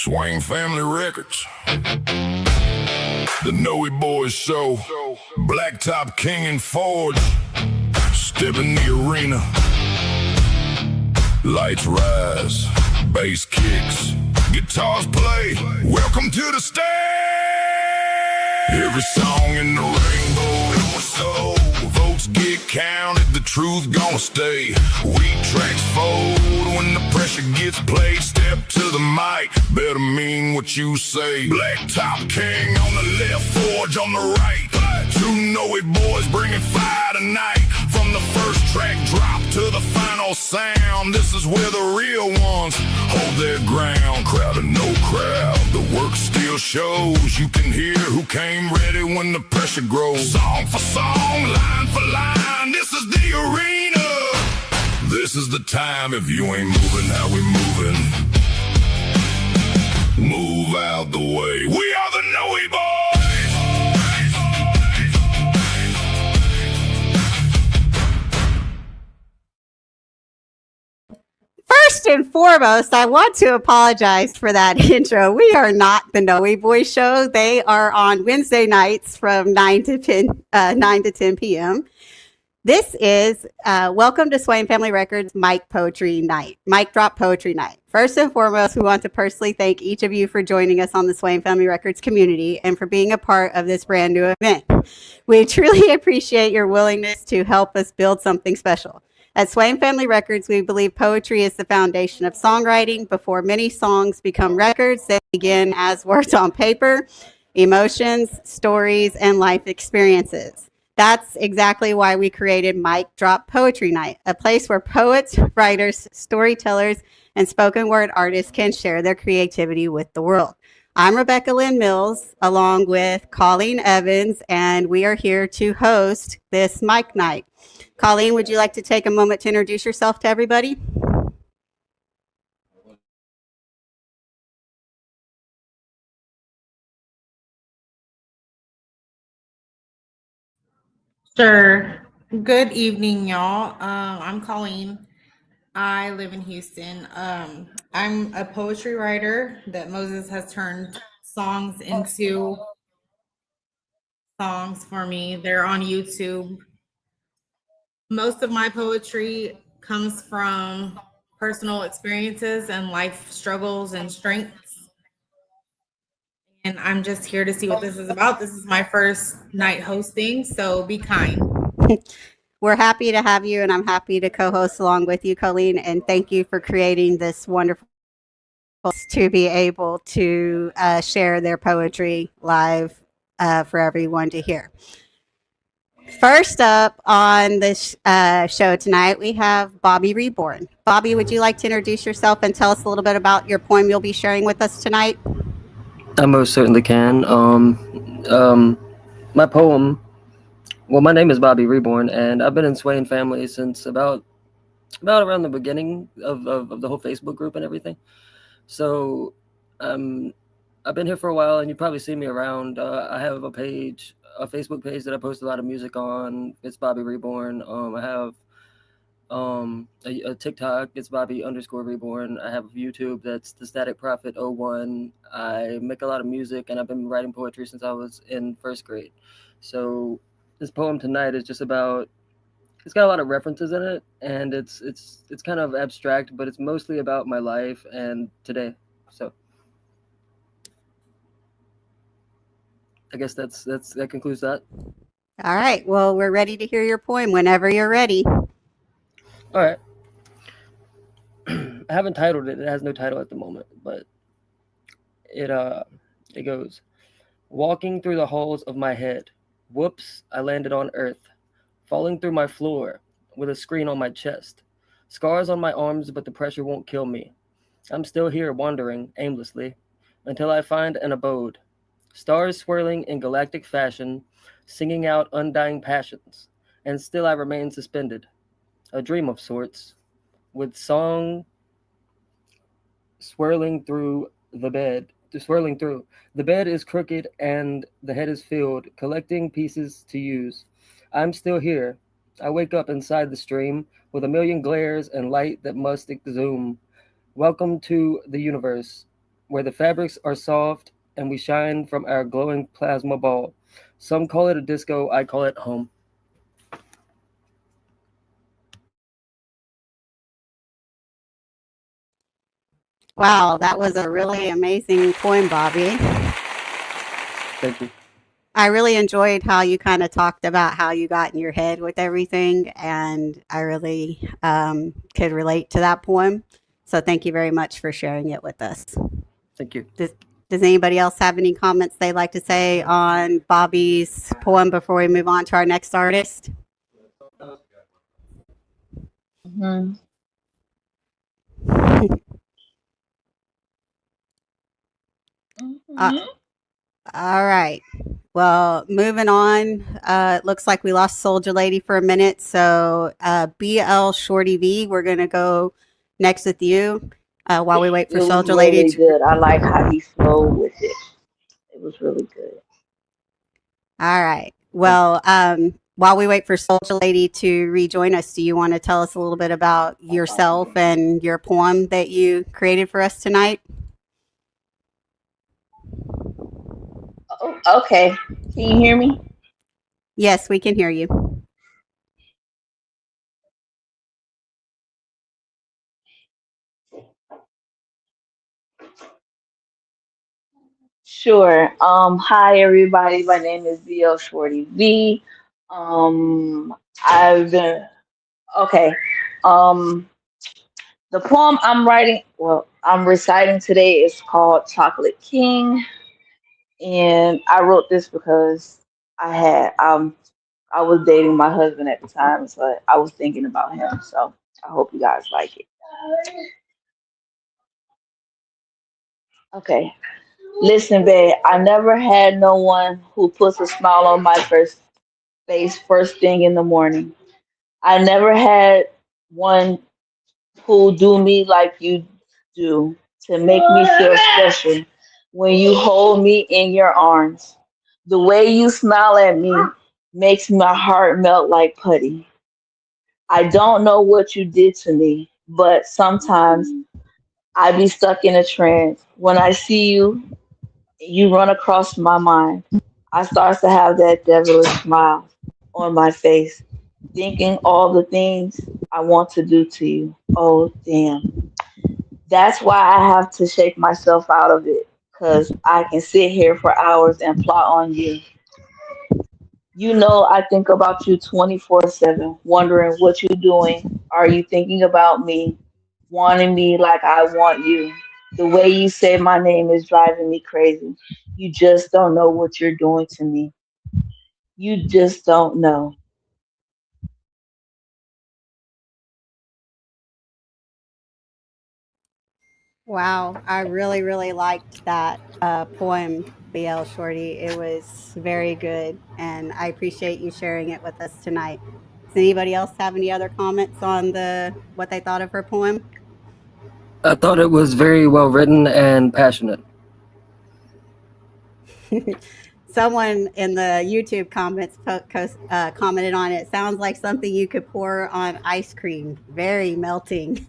Swain Family Records. The Noe Boys Show. Blacktop King and Forge. Step in the arena. Lights rise. Bass kicks. Guitars play. Welcome to the stage. Every song in the rainbow is my soul. Votes get counted, the truth gonna stay. Weak tracks fold when the pressure gets played. Step to the mic, better mean what you say. Blacktop King on the left, Forge on the right. Two Noe boys bringing fire tonight. From the first track drop to the final sound, this is where the real ones hold their ground. Crowd or no crowd, the work still shows. You can hear who came ready when the pressure grows. Song for song, line for line, this is the arena. This is the time. If you ain't moving, how we moving? Move out the way. We are the Noe Boys. First and foremost, I want to apologize for that intro. We are not the Noe Boys Show. They are on Wednesday nights from 9 to 10 p.m. This is welcome to Swain Family Records Mic Poetry Night, Mic Drop Poetry Night. First and foremost, we want to personally thank each of you for joining us on the Swain Family Records community and for being a part of this brand new event. We truly appreciate your willingness to help us build something special. At Swain Family Records, we believe poetry is the foundation of songwriting. Before many songs become records, they begin as words on paper, emotions, stories, and life experiences. That's exactly why we created Mic Drop Poetry Night, a place where poets, writers, storytellers, and spoken word artists can share their creativity with the world. I'm Rebecca Lynn Mills, along with Colleen Evans, and we are here to host this Mic Night. Colleen, would you like to take a moment to introduce yourself to everybody? Sure. Good evening, y'all. I'm Colleen. I live in Houston. I'm a poetry writer that Moses has turned songs into songs for me. They're on YouTube. Most of my poetry comes from personal experiences and life struggles and strengths. And I'm just here to see what this is about. This is my first night hosting, so be kind. We're happy to have you, and I'm happy to co-host along with you, Colleen, and thank you for creating this wonderful to be able to share their poetry live for everyone to hear. First up on this show tonight, we have Bobby Reborn. Bobby, would you like to introduce yourself and tell us a little bit about your poem you'll be sharing with us tonight? I most certainly can. My poem, well, my name is Bobby Reborn, and I've been in Swain Family since about around the beginning of the whole Facebook group and everything. So I've been here for a while, and you've probably seen me around. I have a Facebook page that I post a lot of music on. It's Bobby Reborn. I have a TikTok. It's Bobby_Reborn. I have YouTube. That's the Static Prophet 01. I make a lot of music, and I've been writing poetry since I was in first grade. So this poem tonight is just about. It's got a lot of references in it, and it's kind of abstract, but it's mostly about my life and today. So I guess that concludes that. All right. Well, we're ready to hear your poem whenever you're ready. All right. I haven't titled it. It has no title at the moment, but it goes. Walking through the halls of my head. Whoops, I landed on earth. Falling through my floor with a screen on my chest. Scars on my arms, but the pressure won't kill me. I'm still here wandering aimlessly until I find an abode. Stars swirling in galactic fashion, singing out undying passions, and still I remain suspended. A dream of sorts, with song swirling through the bed. The bed is crooked and the head is filled, collecting pieces to use. I'm still here. I wake up inside the stream with a million glares and light that must exhume. Welcome to the universe. where the fabrics are soft and we shine from our glowing plasma ball. Some call it a disco, I call it home. Wow, that was a really amazing poem, Bobby. Thank you. I really enjoyed how you kind of talked about how you got in your head with everything, and I really could relate to that poem. So thank you very much for sharing it with us. Thank you. Does anybody else have any comments they'd like to say on Bobby's poem before we move on to our next artist? Mhm. Uh, Mhm. all right. Well, moving on. It looks like we lost Souljaladi for a minute. So BLShortyV, we're going to go next with you while we wait for It was Souljaladi really to. good. I like how he flowed with it. It was really good. All right. Well, while we wait for Souljaladi to rejoin us, do you want to tell us a little bit about yourself and your poem that you created for us tonight? Oh, okay. Can you hear me? Yes, we can hear you. Sure. Hi everybody. My name is BLShortyV. Um, I've been okay. Um, the poem I'm reciting today is called Chocolate King, and I wrote this because I was dating my husband at the time, so I was thinking about him. So I hope you guys like it. Okay. Listen, babe, I never had no one who puts a smile on my first face first thing in the morning. I never had one who do me like you do to make me feel special when you hold me in your arms. The way you smile at me makes my heart melt like putty. I don't know what you did to me, but sometimes I be stuck in a trance. When I see you, you run across my mind. I start to have that devilish smile on my face, thinking all the things I want to do to you. Oh, damn. That's why I have to shake myself out of it, because I can sit here for hours and plot on you. You know, I think about you 24/7, wondering what you're doing. Are you thinking about me, wanting me like I want you? The way you say my name is driving me crazy. You just don't know what you're doing to me. You just don't know. Wow, I really, really liked that poem, BL Shorty. It was very good, and I appreciate you sharing it with us tonight. Does anybody else have any other comments on what they thought of her poem? I thought it was very well written and passionate. Someone in the YouTube comments commented on it. Sounds like something you could pour on ice cream. Very melting.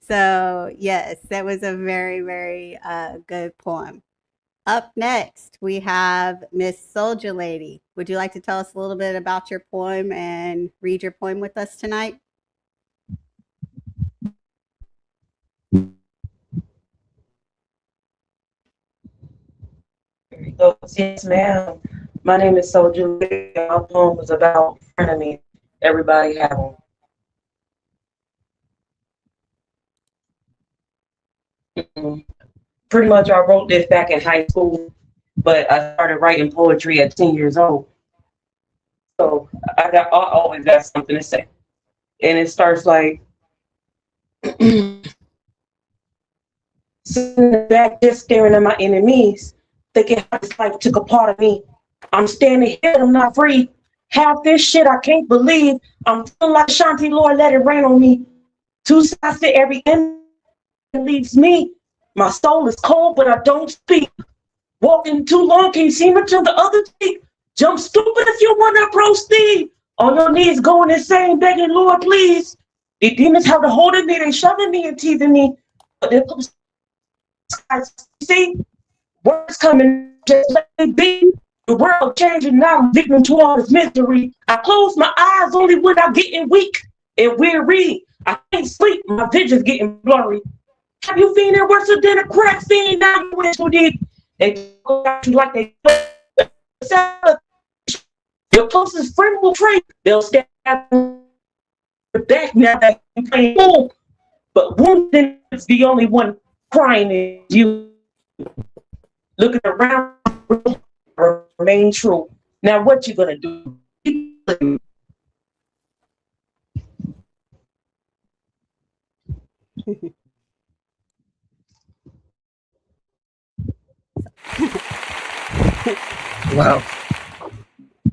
So yes, that was a very, very good poem. Up next, we have Miss Souljaladi. Would you like to tell us a little bit about your poem and read your poem with us tonight? So, yes, ma'am. My name is Souljaladi. My poem was about frenemies. Everybody have them. Pretty much, I wrote this back in high school, but I started writing poetry at 10 years old. So I always got something to say, and it starts like sitting back, just staring at my enemies, thinking how this life took a part of me. I'm standing here, I'm not free. Half this shit I can't believe. I'm feeling like Shanti, Lord, let it rain on me. Two sides to every end leaves me. My soul is cold, but I don't speak. Walking too long, can't seem until the other cheek. Jump stupid if you want to proceed. On your knees, going insane, begging, Lord, please. The demons have a hold of me, they shoving me and teasing me. See, words coming just let it be. The world changing now, I'm victim to all this misery. I close my eyes only when I'm getting weak and weary. I can't sleep, my vision's getting blurry. Have you feeling worse than a crack fiend? Now you went too deep. They go at you like they your closest friend will trade. They'll stab the back now that you playing fool. But wounded is the only one crying is you. Looking around, remain true. Now what you gonna do? Wow.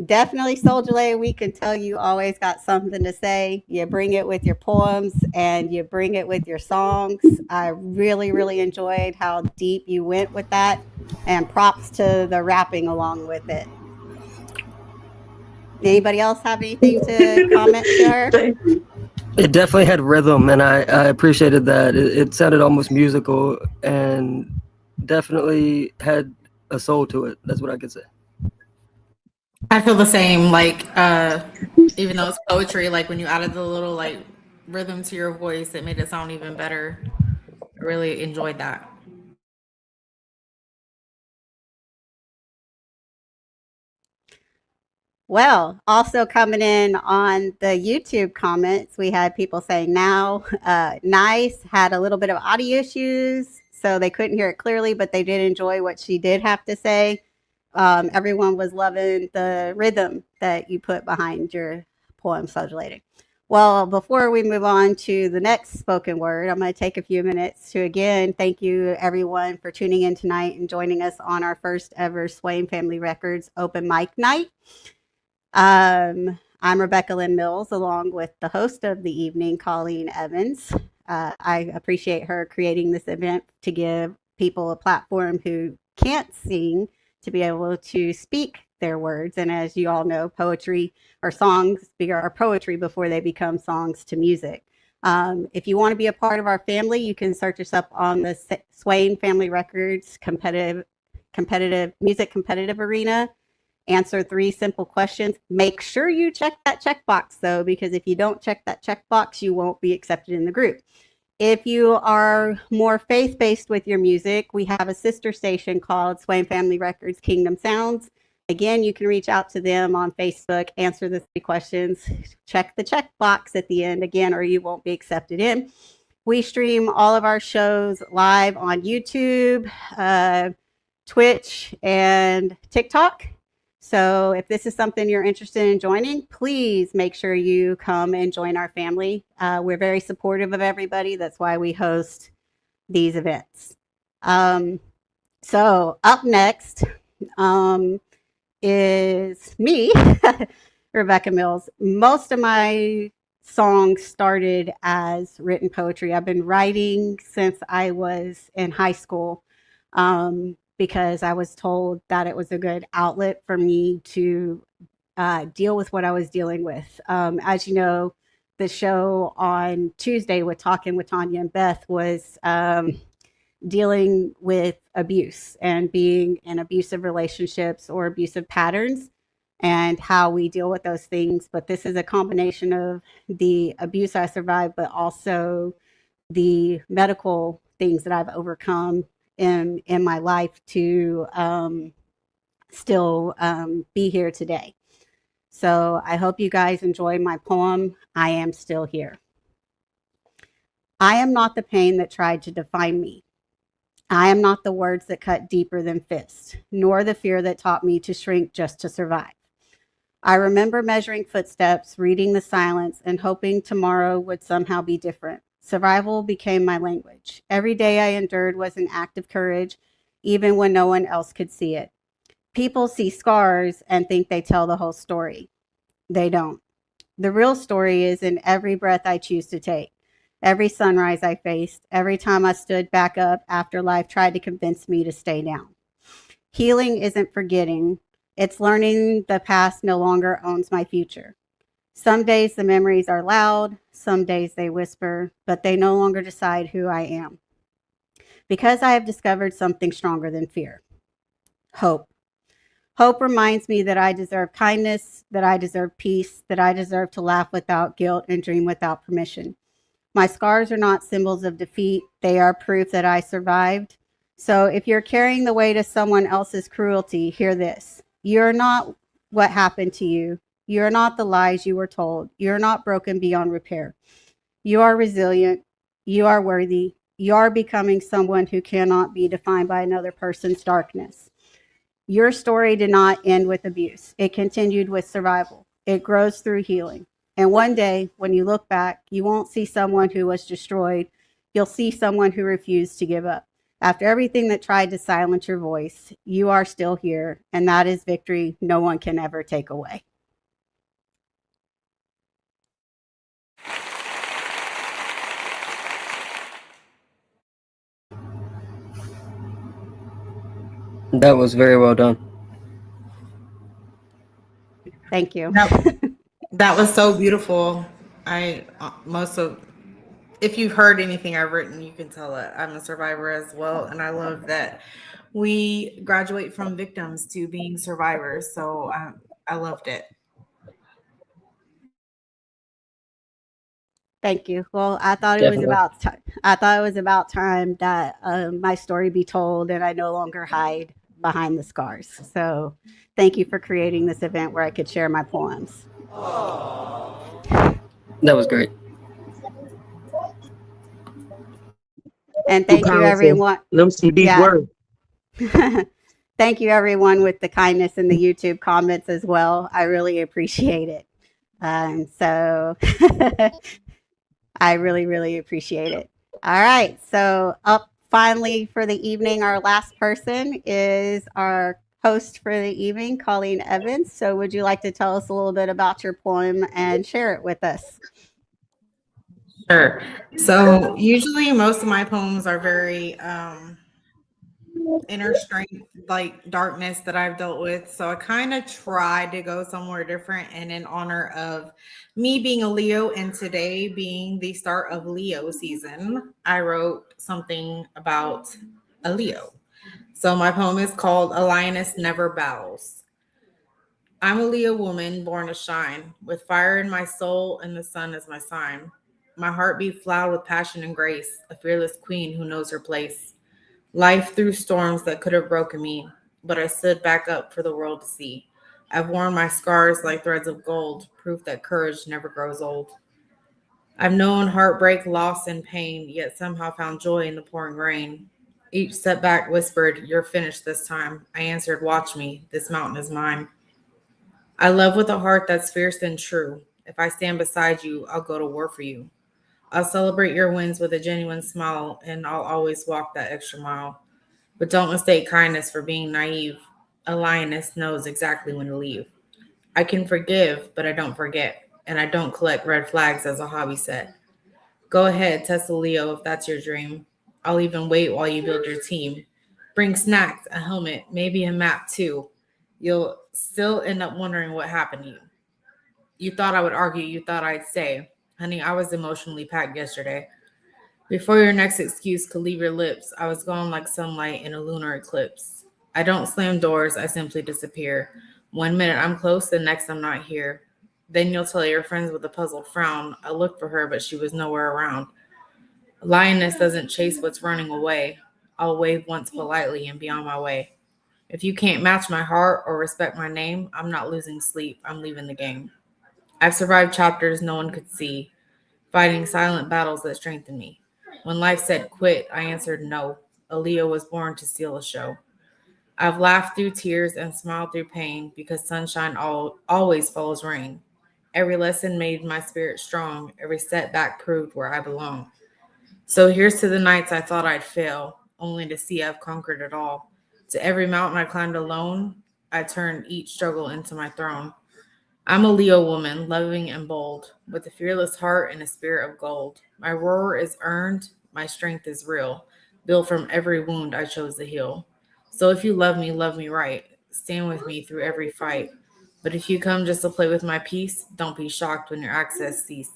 Definitely, Souljaladi, we can tell you always got something to say. You bring it with your poems and you bring it with your songs. I really, really enjoyed how deep you went with that, and props to the rapping along with it. Anybody else have anything to comment, sir? It definitely had rhythm, and I appreciated that. It sounded almost musical and definitely had a soul to it. That's what I could say. I feel the same. Like, even though it's poetry, like when you added the little like rhythm to your voice, it made it sound even better. I really enjoyed that. Well, also coming in on the YouTube comments, we had people saying now, nice, had a little bit of audio issues, so they couldn't hear it clearly, but they did enjoy what she did have to say. Everyone was loving the rhythm that you put behind your poem, Souljaladi. Well, before we move on to the next spoken word, I'm going to take a few minutes to again thank you everyone for tuning in tonight and joining us on our first ever Swain Family Records open mic night. I'm Rebecca Lynn Mills, along with the host of the evening, Colleen Evans. I appreciate her creating this event to give people a platform who can't sing to be able to speak their words. And as you all know, poetry or songs are poetry before they become songs to music. If you want to be a part of our family, you can search us up on the Swain Family Records competitive arena. Answer 3 simple questions. Make sure you check that checkbox, though, because if you don't check that checkbox, you won't be accepted in the group. If you are more faith-based with your music, we have a sister station called Swain Family Records Kingdom Sounds. Again, you can reach out to them on Facebook, answer the 3 questions, check the checkbox at the end again, or you won't be accepted in. We stream all of our shows live on YouTube, Twitch, and TikTok. So if this is something you're interested in joining, please make sure you come and join our family. We're very supportive of everybody. That's why we host these events. So up next is me, Rebecca Mills. Most of my songs started as written poetry. I've been writing since I was in high school. Because I was told that it was a good outlet for me to deal with what I was dealing with. As you know, the show on Tuesday with Talking with Tanya and Beth was dealing with abuse and being in abusive relationships or abusive patterns and how we deal with those things. But this is a combination of the abuse I survived, but also the medical things that I've overcome in my life to still be here today. So I hope you guys enjoy my poem, I Am Still Here. I am not the pain that tried to define me. I am not the words that cut deeper than fists, nor the fear that taught me to shrink just to survive. I remember measuring footsteps, reading the silence, and hoping tomorrow would somehow be different. Survival became my language. Every day I endured was an act of courage, even when no one else could see it. People see scars and think they tell the whole story. They don't. The real story is in every breath I choose to take, every sunrise I faced, every time I stood back up after life tried to convince me to stay down. Healing isn't forgetting. It's learning the past no longer owns my future. Some days the memories are loud, some days they whisper, but they no longer decide who I am. because I have discovered something stronger than fear: hope. Hope reminds me that I deserve kindness, that I deserve peace, that I deserve to laugh without guilt and dream without permission. My scars are not symbols of defeat, they are proof that I survived. So if you're carrying the weight of someone else's cruelty, hear this. You're not what happened to you. You're not the lies you were told. You're not broken beyond repair. You are resilient. You are worthy. You are becoming someone who cannot be defined by another person's darkness. Your story did not end with abuse. It continued with survival. It grows through healing. And one day, when you look back, you won't see someone who was destroyed. You'll see someone who refused to give up. After everything that tried to silence your voice, you are still here. And that is victory no one can ever take away. That was very well done. Thank you. That was so beautiful. If you've heard anything I've written, you can tell that I'm a survivor as well. And I love that we graduate from victims to being survivors. So I loved it. Thank you. Well, I thought it was about time. I thought it was about time that my story be told, and I no longer hide behind the scars. So, thank you for creating this event where I could share my poems. That was great. And thank you, everyone. Let me see these words. Thank you, everyone, with the kindness in the YouTube comments as well. I really appreciate it. So. I really, really appreciate it. All right. So up finally for the evening, our last person is our host for the evening, Colleen Evans. So would you like to tell us a little bit about your poem and share it with us? Sure. So usually most of my poems are very inner strength, like darkness that I've dealt with. So I kind of tried to go somewhere different, and in honor of me being a Leo and today being the start of Leo season, I wrote something about a Leo. So my poem is called A Lioness Never Bows. I'm a Leo woman born to shine, with fire in my soul and the sun as my sign. My heart beats loud with passion and grace, a fearless queen who knows her place. Life threw storms that could have broken me, but I stood back up for the world to see. I've worn my scars like threads of gold, proof that courage never grows old. I've known heartbreak, loss, and pain, yet somehow found joy in the pouring rain. Each setback whispered, "You're finished this time." I answered, "Watch me, this mountain is mine." I love with a heart that's fierce and true. If I stand beside you, I'll go to war for you. I'll celebrate your wins with a genuine smile, and I'll always walk that extra mile. But don't mistake kindness for being naive. A lioness knows exactly when to leave. I can forgive, but I don't forget, and I don't collect red flags as a hobby set. Go ahead, test a Leo if that's your dream. I'll even wait while you build your team. Bring snacks, a helmet, maybe a map too. You'll still end up wondering what happened to you. You thought I would argue, you thought I'd say, "Honey, I was emotionally packed yesterday." Before your next excuse could leave your lips, I was gone like sunlight in a lunar eclipse. I don't slam doors, I simply disappear. 1 minute I'm close, the next I'm not here. Then you'll tell your friends with a puzzled frown, I looked for her, but she was nowhere around. A lioness doesn't chase what's running away. I'll wave once politely and be on my way. If you can't match my heart or respect my name, I'm not losing sleep, I'm leaving the game. I've survived chapters no one could see, fighting silent battles that strengthen me. When life said quit, I answered no. A Leo was born to steal a show. I've laughed through tears and smiled through pain because sunshine always follows rain. Every lesson made my spirit strong. Every setback proved where I belong. So here's to the nights I thought I'd fail, only to see I've conquered it all. To every mountain I climbed alone, I turned each struggle into my throne. I'm a Leo woman, loving and bold, with a fearless heart and a spirit of gold. My roar is earned, my strength is real, built from every wound I chose to heal. So if you love me right. Stand with me through every fight. But if you come just to play with my peace, don't be shocked when your access cease.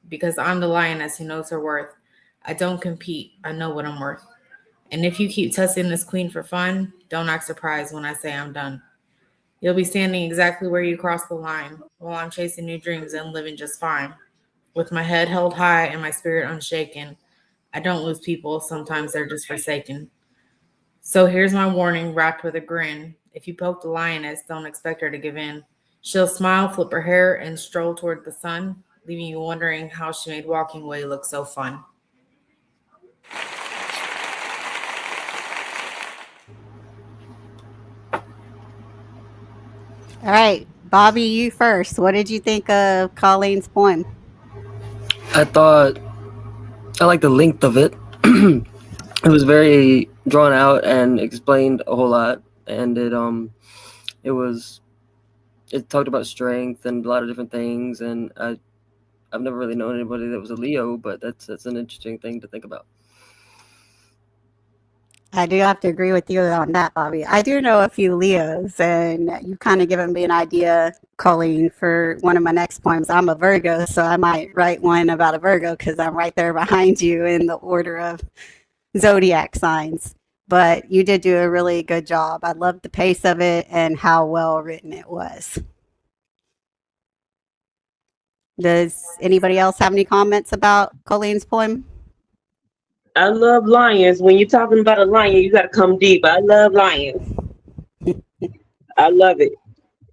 Because I'm the lioness who knows her worth. I don't compete, I know what I'm worth. And if you keep testing this queen for fun, don't act surprised when I say I'm done. You'll be standing exactly where you crossed the line while I'm chasing new dreams and living just fine. With my head held high and my spirit unshaken, I don't lose people, sometimes they're just forsaken. So here's my warning wrapped with a grin. If you poke the lioness, don't expect her to give in. She'll smile, flip her hair, and stroll toward the sun, leaving you wondering how she made walking away look so fun. All right, Bobby, you first. What did you think of Colleen's poem? I thought I liked the length of it. It was very drawn out and explained a whole lot, and it talked about strength and a lot of different things. And I've never really known anybody that was a Leo, but that's an interesting thing to think about. I do have to agree with you on that, Bobby. I do know a few Leos, and you kind of given me an idea, Colleen, for one of my next poems. I'm a Virgo, so I might write one about a Virgo because I'm right there behind you in the order of zodiac signs. But you did do a really good job. I loved the pace of it and how well written it was. Does anybody else have any comments about Colleen's poem? I love lions. When you're talking about a lion, you got to come deep. I love lions. I love it.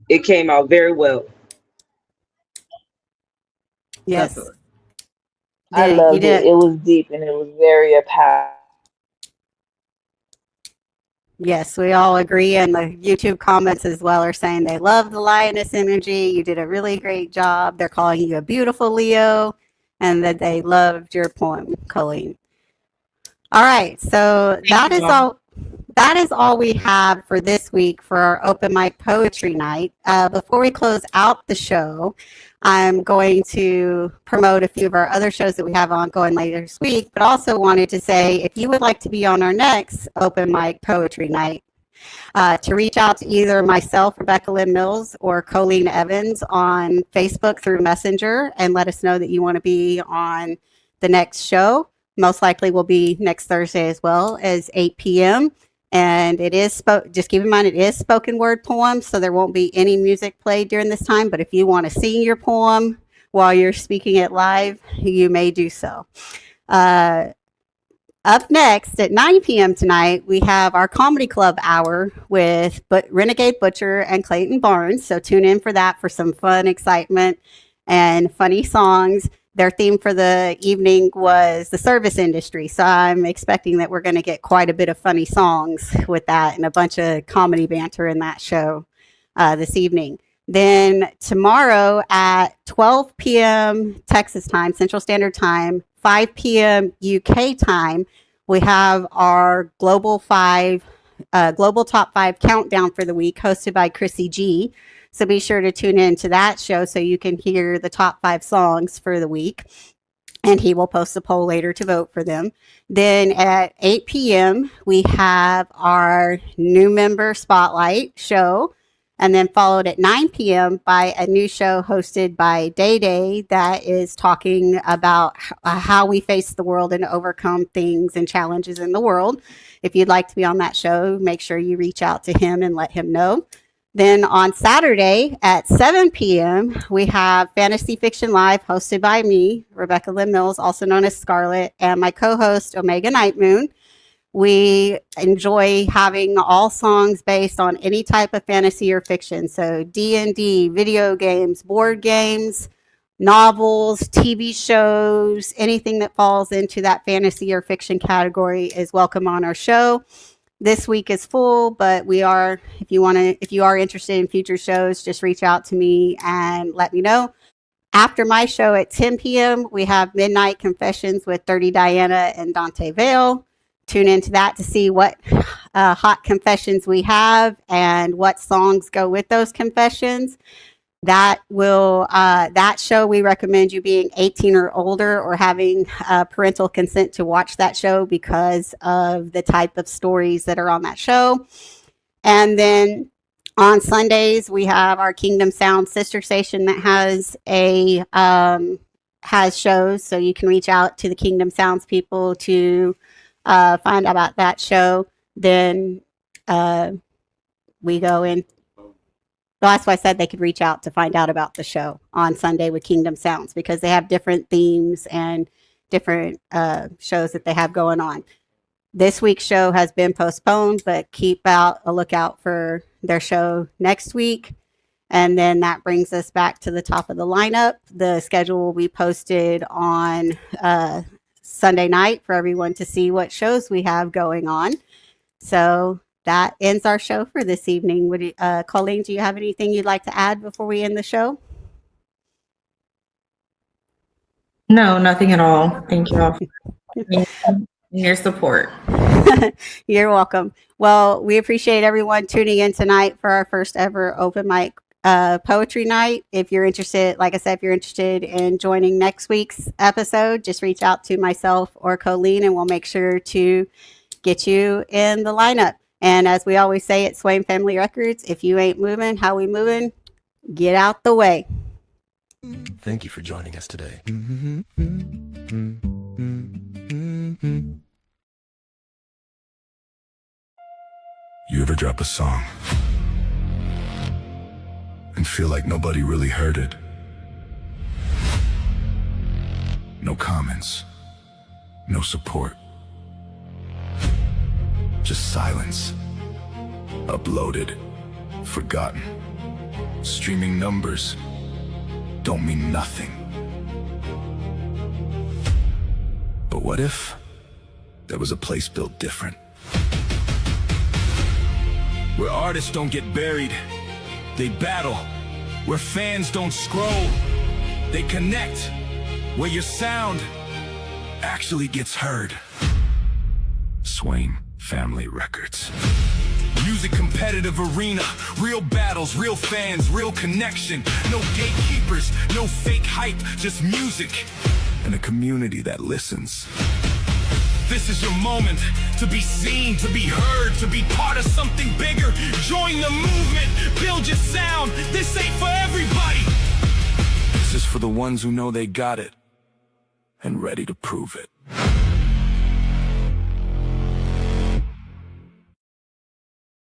It came out very well. Yes. I loved it. It was deep and it was very apparent. Yes, we all agree, and the YouTube comments as well are saying they love the lioness energy. You did a really great job. They're calling you a beautiful Leo, and that they loved your poem, Colleen. All right, so that is all we have for this week for our open mic poetry night. Before we close out the show, I'm going to promote a few of our other shows that we have ongoing later this week, but also wanted to say if you would like to be on our next open mic poetry night, to reach out to either myself, Rebecca Lynn Mills, or Colleen Evans on Facebook through Messenger and let us know that you want to be on the next show. Most likely will be next Thursday as well as 8 p.m. And it is, just keep in mind, it is spoken word poems, so there won't be any music played during this time. But if you want to sing your poem while you're speaking it live, you may do so. Up next at 9 p.m. tonight, we have our comedy club hour with Renegade Butcher and Clayton Barnes. So tune in for that for some fun, excitement, and funny songs. Their theme for the evening was the service industry. So I'm expecting that we're going to get quite a bit of funny songs with that and a bunch of comedy banter in that show this evening. Then tomorrow at 12 p.m. Texas time, Central Standard Time, 5 p.m. UK time, we have our Global Top 5 countdown for the week hosted by Chrissy G. So be sure to tune in to that show so you can hear the top 5 songs for the week. And he will post a poll later to vote for them. Then at 8 p.m., we have our new member spotlight show. And then followed at 9 p.m. by a new show hosted by Day Day that is talking about how we face the world and overcome things and challenges in the world. If you'd like to be on that show, make sure you reach out to him and let him know. Then on Saturday at 7 p.m., we have Fantasy Fiction Live hosted by me, Rebecca Lynn Mills, also known as Scarlett, and my co-host, Omega Night Moon. We enjoy having all songs based on any type of fantasy or fiction. So D&D, video games, board games, novels, TV shows, anything that falls into that fantasy or fiction category is welcome on our show. This week is full, but if you are interested in future shows, just reach out to me and let me know. After my show at 10 p.m., we have Midnight Confessions with Dirty Diana and Dante Vale. Tune into that to see what hot confessions we have and what songs go with those confessions. That show, we recommend you being 18 or older or having parental consent to watch that show because of the type of stories that are on that show. And then on Sundays, we have our Kingdom Sound sister station that has shows. So you can reach out to the Kingdom Sounds people to find out about that show, then we go in. Well, that's why I said they could reach out to find out about the show on Sunday with Kingdom Sounds, because they have different themes and different shows that they have going on. This week's show has been postponed, but keep a lookout for their show next week. And then that brings us back to the top of the lineup. The schedule will be posted on Sunday night for everyone to see what shows we have going on. So that ends our show for this evening. Colleen, do you have anything you'd like to add before we end the show? No, nothing at all. Thank you all for your support. You're welcome. Well, we appreciate everyone tuning in tonight for our first ever open mic poetry night. If you're interested, like I said, if you're interested in joining next week's episode, just reach out to myself or Colleen and we'll make sure to get you in the lineup. And as we always say at Swain Family Records, if you ain't moving, how we moving? Get out the way. Thank you for joining us today. You ever drop a song and feel like nobody really heard it? No comments, no support, just silence. Uploaded, forgotten. Streaming numbers don't mean nothing. But what if there was a place built different? Where artists don't get buried, they battle. Where fans don't scroll, they connect. Where your sound actually gets heard. Swain Family Records. Music competitive arena, real battles, real fans, real connection. No gatekeepers, no fake hype, just music and a community that listens. This is your moment to be seen, to be heard, to be part of something bigger. Join the movement, build your sound. This ain't for everybody. This is for the ones who know they got it and ready to prove it.